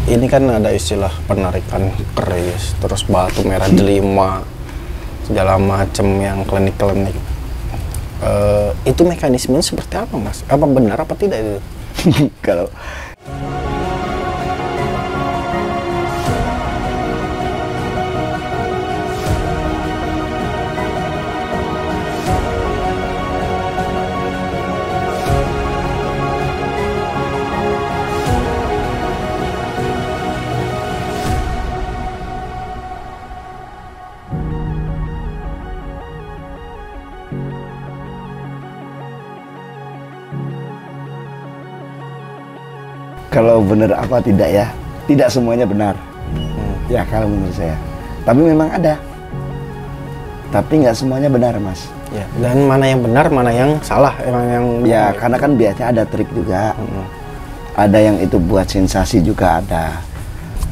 ini kan ada istilah penarikan keris, terus batu merah delima, segala macam yang klinik-klinik. Itu mekanismenya seperti apa, Mas? Apa benar apa tidak itu? Kalau kalau benar apa tidak ya, tidak semuanya benar. Ya kalau menurut saya. Tapi memang ada. Tapi nggak semuanya benar, Mas. Ya, dan mana yang benar, mana yang salah, yang Ya, karena kan biasanya ada trik juga. Ada yang itu buat sensasi juga ada.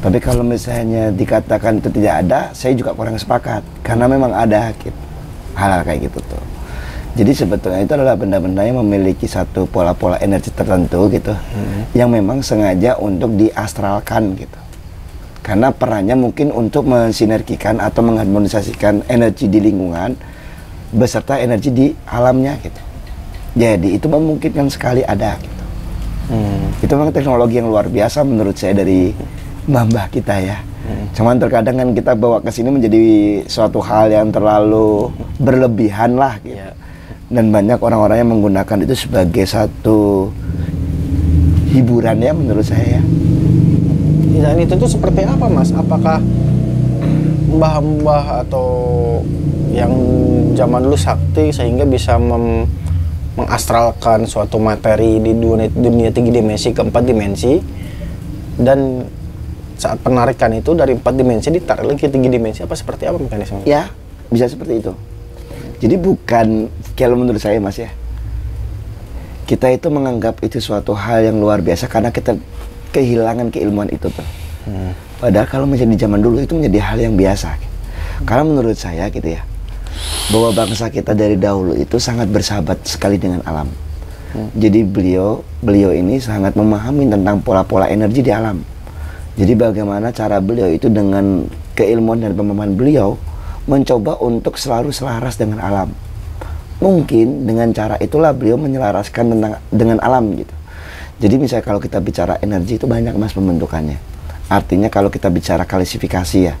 Tapi kalau misalnya dikatakan itu tidak ada, saya juga kurang sepakat. Karena memang ada gitu, hal-hal kayak gitu tuh. Jadi sebetulnya itu adalah benda-benda yang memiliki satu pola-pola energi tertentu gitu, yang memang sengaja untuk diastralkan gitu. Karena perannya mungkin untuk mensinergikan atau mengharmonisasikan energi di lingkungan beserta energi di alamnya gitu. Jadi itu memungkinkan sekali ada gitu. Itu memang teknologi yang luar biasa menurut saya dari mbah-mbah kita ya. Cuman terkadang kan kita bawa ke sini menjadi suatu hal yang terlalu berlebihan lah gitu. Dan banyak orang-orang yang menggunakan itu sebagai satu hiburan ya menurut saya. Dan itu tuh seperti apa, Mas? Apakah mbah-mbah atau yang zaman dulu sakti sehingga bisa mengastralkan suatu materi di dunia 3 dimensi ke 4 dimensi, dan saat penarikan itu dari 4 dimensi ditarik lagi ke 3 dimensi, apa seperti apa mekanismenya? Ya, bisa seperti itu. Jadi bukan, kalau menurut saya Mas ya, kita itu menganggap itu suatu hal yang luar biasa karena kita kehilangan keilmuan itu tuh. Padahal kalau misalnya di zaman dulu itu menjadi hal yang biasa. Karena menurut saya gitu ya, bahwa bangsa kita dari dahulu itu sangat bersahabat sekali dengan alam. Jadi beliau ini sangat memahami tentang pola-pola energi di alam. Jadi bagaimana cara beliau itu dengan keilmuan dan pemahaman beliau mencoba untuk selalu selaras dengan alam. Mungkin dengan cara itulah beliau menyelaraskan dengan alam gitu. Jadi misalnya kalau kita bicara energi itu banyak Mas pembentukannya. Artinya kalau kita bicara klasifikasi ya,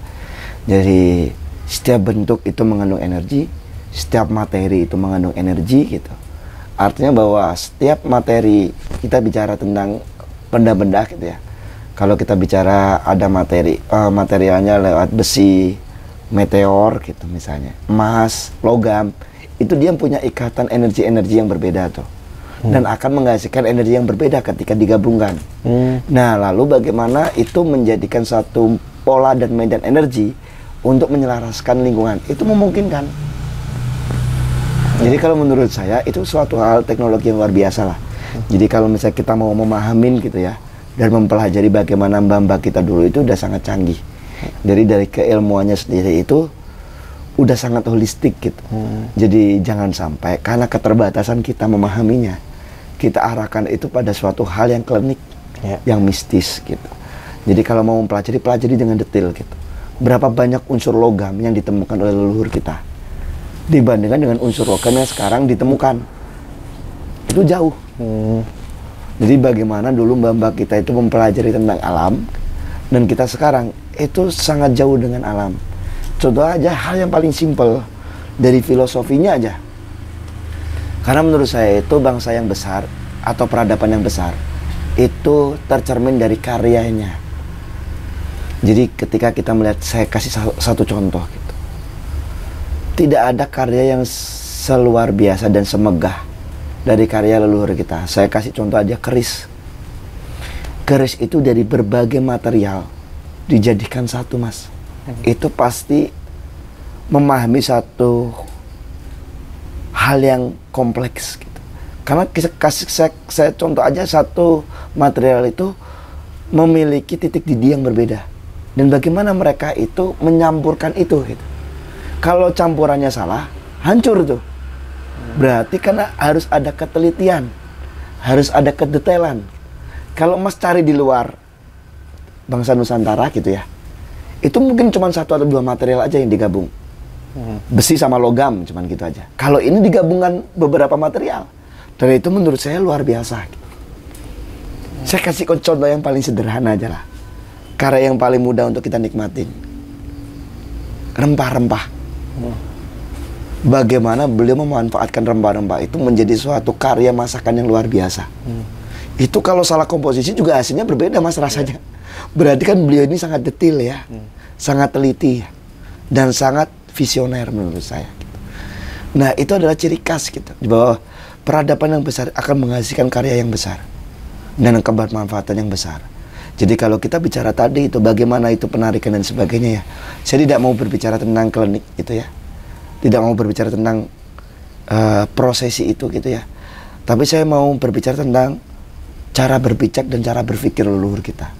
dari setiap bentuk itu mengandung energi, setiap materi itu mengandung energi gitu. Artinya bahwa setiap materi, kita bicara tentang benda-benda gitu ya. Kalau kita bicara ada materialnya lewat besi, meteor gitu misalnya, emas, logam, itu dia punya ikatan energi-energi yang berbeda tuh. Dan akan menghasilkan energi yang berbeda ketika digabungkan. Nah, lalu bagaimana itu menjadikan satu pola dan medan energi untuk menyelaraskan lingkungan, itu memungkinkan. Jadi kalau menurut saya itu suatu hal teknologi yang luar biasa lah. Jadi kalau misalnya kita mau memahamin gitu ya, dan mempelajari bagaimana mbah-mbah kita dulu itu udah sangat canggih. Jadi dari keilmuannya sendiri itu udah sangat holistik gitu. Jadi jangan sampai karena keterbatasan kita memahaminya, kita arahkan itu pada suatu hal yang klinik, yang mistis gitu. Jadi kalau mau mempelajari, pelajari dengan detail gitu. Berapa banyak unsur logam yang ditemukan oleh leluhur kita dibandingkan dengan unsur logam yang sekarang ditemukan, itu jauh. Jadi bagaimana dulu mbah-mbah kita itu mempelajari tentang alam, dan kita sekarang itu sangat jauh dengan alam. Contoh aja hal yang paling simpel dari filosofinya aja. Karena menurut saya itu bangsa yang besar atau peradaban yang besar itu tercermin dari karyanya. Jadi ketika kita melihat, saya kasih satu contoh gitu. Tidak ada karya yang seluar biasa dan semegah dari karya leluhur kita. Saya kasih contoh aja keris. Keris itu dari berbagai material dijadikan satu Mas. Itu pasti memahami satu hal yang kompleks gitu. Karena saya contoh aja, satu material itu memiliki titik didih yang berbeda. Dan bagaimana mereka itu menyampurkan itu gitu. Kalau campurannya salah, hancur tuh. Berarti karena harus ada ketelitian, harus ada kedetailan. Kalau Mas cari di luar, bangsa Nusantara gitu ya, itu mungkin cuma 1 atau 2 material aja yang digabung. Besi sama logam, cuman gitu aja. Kalau ini digabungkan beberapa material, dan itu menurut saya luar biasa. Saya kasih contoh yang paling sederhana aja lah. Karya yang paling mudah untuk kita nikmatin. Rempah-rempah. Bagaimana beliau memanfaatkan rempah-rempah itu menjadi suatu karya masakan yang luar biasa. Itu kalau salah komposisi juga hasilnya berbeda mas rasanya. Berarti kan beliau ini sangat detail ya. Sangat teliti. Dan sangat visioner menurut saya. Nah itu adalah ciri khas gitu. Bahwa peradaban yang besar akan menghasilkan karya yang besar. Dan kebermanfaatan yang besar. Jadi kalau kita bicara tadi itu bagaimana itu penarikan dan sebagainya ya. Saya tidak mau berbicara tentang klinik itu ya. Tidak mau berbicara tentang prosesi itu gitu ya. Tapi saya mau berbicara tentang cara berpijak dan cara berpikir leluhur kita.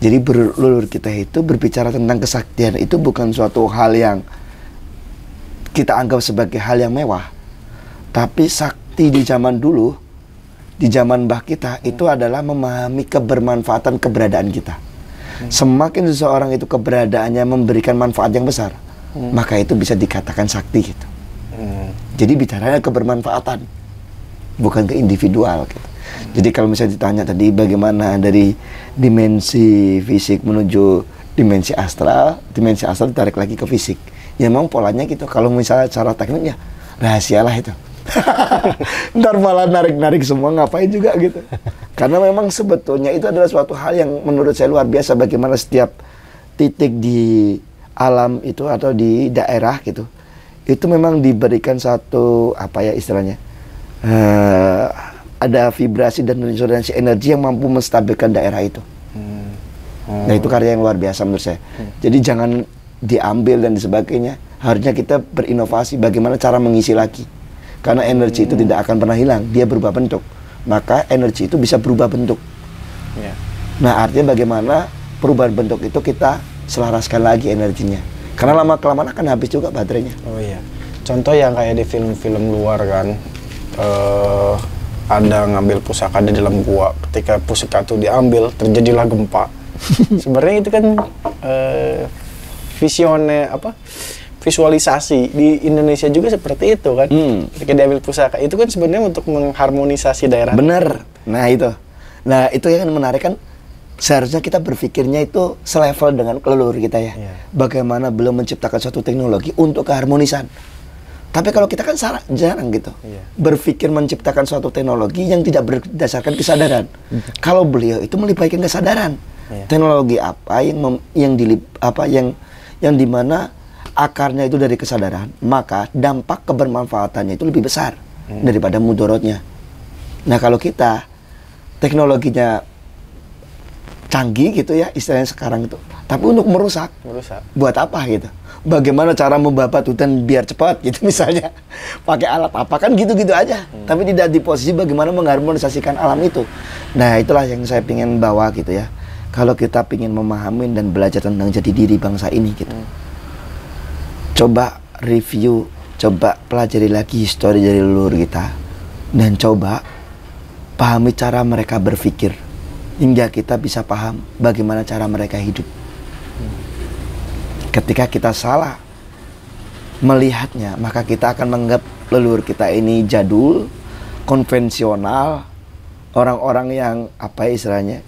Jadi leluhur kita itu berbicara tentang kesaktian itu bukan suatu hal yang kita anggap sebagai hal yang mewah. Tapi sakti di zaman dulu, di zaman mbah kita itu adalah memahami kebermanfaatan keberadaan kita. Semakin seseorang itu keberadaannya memberikan manfaat yang besar, maka itu bisa dikatakan sakti gitu. Jadi bicaranya kebermanfaatan, bukan ke individual gitu. Jadi kalau misalnya ditanya tadi bagaimana dari dimensi fisik menuju dimensi astral ditarik lagi ke fisik. Ya memang polanya gitu. Kalau misalnya cara tekniknya rahasialah itu. Ntar malah narik-narik semua ngapain juga gitu. Karena memang sebetulnya itu adalah suatu hal yang menurut saya luar biasa bagaimana setiap titik di alam itu atau di daerah gitu. Itu memang diberikan satu apa ya istilahnya. Ada vibrasi dan resonansi energi yang mampu menstabilkan daerah itu. Nah itu karya yang luar biasa menurut saya. Jadi jangan diambil dan sebagainya. Harusnya kita berinovasi bagaimana cara mengisi lagi. Karena energi itu tidak akan pernah hilang, dia berubah bentuk. Maka energi itu bisa berubah bentuk. Nah artinya bagaimana perubahan bentuk itu kita selaraskan lagi energinya. Karena lama-kelamaan akan habis juga baterainya. Oh iya. Contoh yang kayak di film-film luar kan. Ada ngambil pusaka di dalam gua, ketika pusaka itu diambil terjadilah gempa. Sebenarnya itu kan visualisasi di Indonesia juga seperti itu kan. Ketika diambil pusaka itu kan sebenarnya untuk mengharmonisasi daerah. Bener. Nah itu yang menarik kan. Seharusnya kita berpikirnya itu selevel dengan leluhur kita ya. Bagaimana belum menciptakan suatu teknologi untuk keharmonisan. Tapi kalau kita kan jarang gitu berpikir menciptakan suatu teknologi yang tidak berdasarkan kesadaran. Kalau beliau itu melibatkan kesadaran, teknologi apa yang dimana akarnya itu dari kesadaran, maka dampak kebermanfaatannya itu lebih besar daripada mudorotnya. Nah kalau kita teknologinya canggih gitu ya istilahnya sekarang itu, tapi untuk merusak. Buat apa gitu? Bagaimana cara membabat hutan biar cepat gitu misalnya pakai alat apa kan gitu-gitu aja tapi tidak di posisi bagaimana mengharmonisasikan alam itu. Nah itulah yang saya ingin bawa gitu ya. Kalau kita ingin memahami dan belajar tentang jati diri bangsa ini gitu, coba review, coba pelajari lagi histori dari leluhur kita dan coba pahami cara mereka berpikir hingga kita bisa paham bagaimana cara mereka hidup. Ketika kita salah melihatnya, maka kita akan menganggap leluhur kita ini jadul, konvensional, orang-orang yang apa istilahnya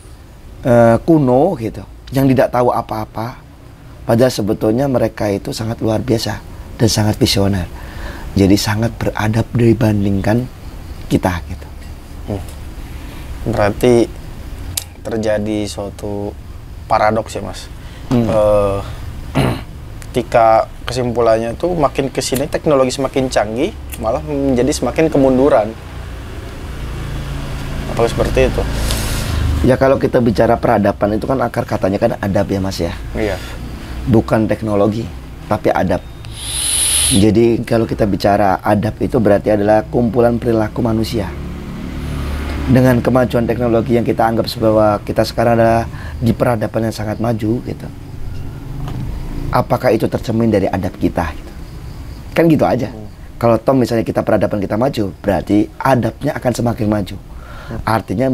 kuno gitu, yang tidak tahu apa-apa. Padahal sebetulnya mereka itu sangat luar biasa dan sangat visioner. Jadi sangat beradab dibandingkan kita gitu. Berarti terjadi suatu paradoks ya mas. Ketika kesimpulannya tuh makin kesini teknologi semakin canggih malah menjadi semakin kemunduran. Apakah seperti itu? Ya kalau kita bicara peradaban itu kan akar katanya kan adab ya mas ya. Iya. Bukan teknologi tapi adab. Jadi kalau kita bicara adab itu berarti adalah kumpulan perilaku manusia. Dengan kemajuan teknologi yang kita anggap bahwa kita sekarang adalah di peradaban yang sangat maju gitu. Apakah itu tercermin dari adab kita gitu. Kan gitu aja. Kalau toh misalnya kita peradaban kita maju, berarti adabnya akan semakin maju. Artinya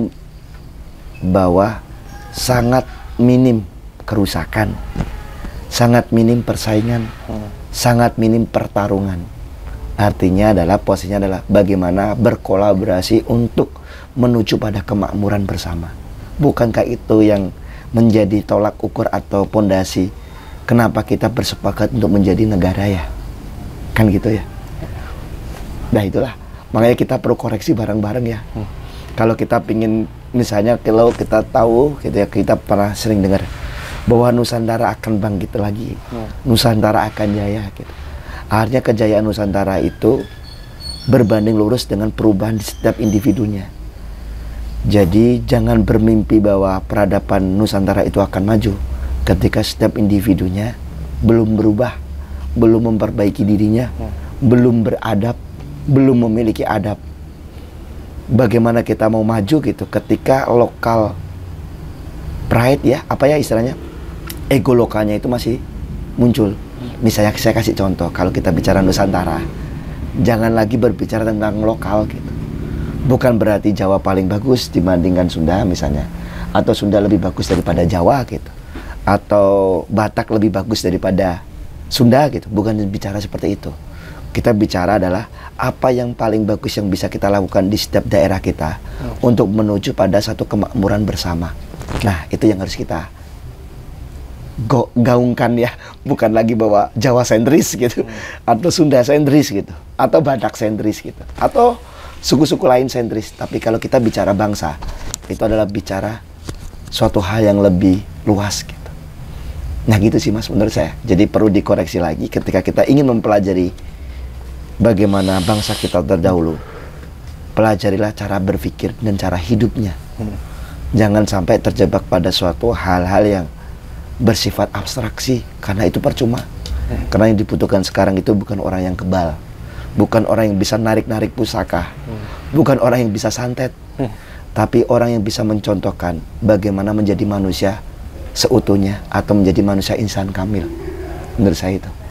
bahwa sangat minim kerusakan, sangat minim persaingan, sangat minim pertarungan. Artinya adalah posisinya adalah bagaimana berkolaborasi untuk menuju pada kemakmuran bersama. Bukankah itu yang menjadi tolak ukur atau pondasi kenapa kita bersepakat untuk menjadi negara ya? Kan gitu ya. Nah itulah, makanya kita perlu koreksi bareng-bareng ya. Kalau kita pingin, misalnya kalau kita tahu gitu ya, kita pernah sering dengar bahwa Nusantara akan bangkit lagi, Nusantara akan jaya gitu. Akhirnya kejayaan Nusantara itu berbanding lurus dengan perubahan di setiap individunya. Jadi jangan bermimpi bahwa peradaban Nusantara itu akan maju ketika setiap individunya belum berubah, belum memperbaiki dirinya, belum beradab, belum memiliki adab. Bagaimana kita mau maju gitu ketika lokal pride ya, apa ya istilahnya, ego lokalnya itu masih muncul. Misalnya saya kasih contoh, kalau kita bicara Nusantara, jangan lagi berbicara tentang lokal gitu. Bukan berarti Jawa paling bagus dibandingkan Sunda misalnya, atau Sunda lebih bagus daripada Jawa gitu, atau Batak lebih bagus daripada Sunda gitu. Bukan bicara seperti itu. Kita bicara adalah apa yang paling bagus yang bisa kita lakukan di setiap daerah kita untuk menuju pada satu kemakmuran bersama. Nah, itu yang harus kita gaungkan ya, bukan lagi bahwa Jawa sentris gitu, atau Sunda sentris gitu, atau Batak sentris gitu, atau suku-suku lain sentris. Tapi kalau kita bicara bangsa, itu adalah bicara suatu hal yang lebih luas gitu. Nah gitu sih Mas menurut saya. Jadi perlu dikoreksi lagi ketika kita ingin mempelajari bagaimana bangsa kita terdahulu. Pelajarilah cara berpikir dan cara hidupnya. Jangan sampai terjebak pada suatu hal-hal yang bersifat abstraksi, karena itu percuma. Karena yang dibutuhkan sekarang itu bukan orang yang kebal, bukan orang yang bisa narik-narik pusaka, bukan orang yang bisa santet, tapi orang yang bisa mencontohkan bagaimana menjadi manusia seutuhnya atau menjadi manusia insan kamil. Menurut saya itu.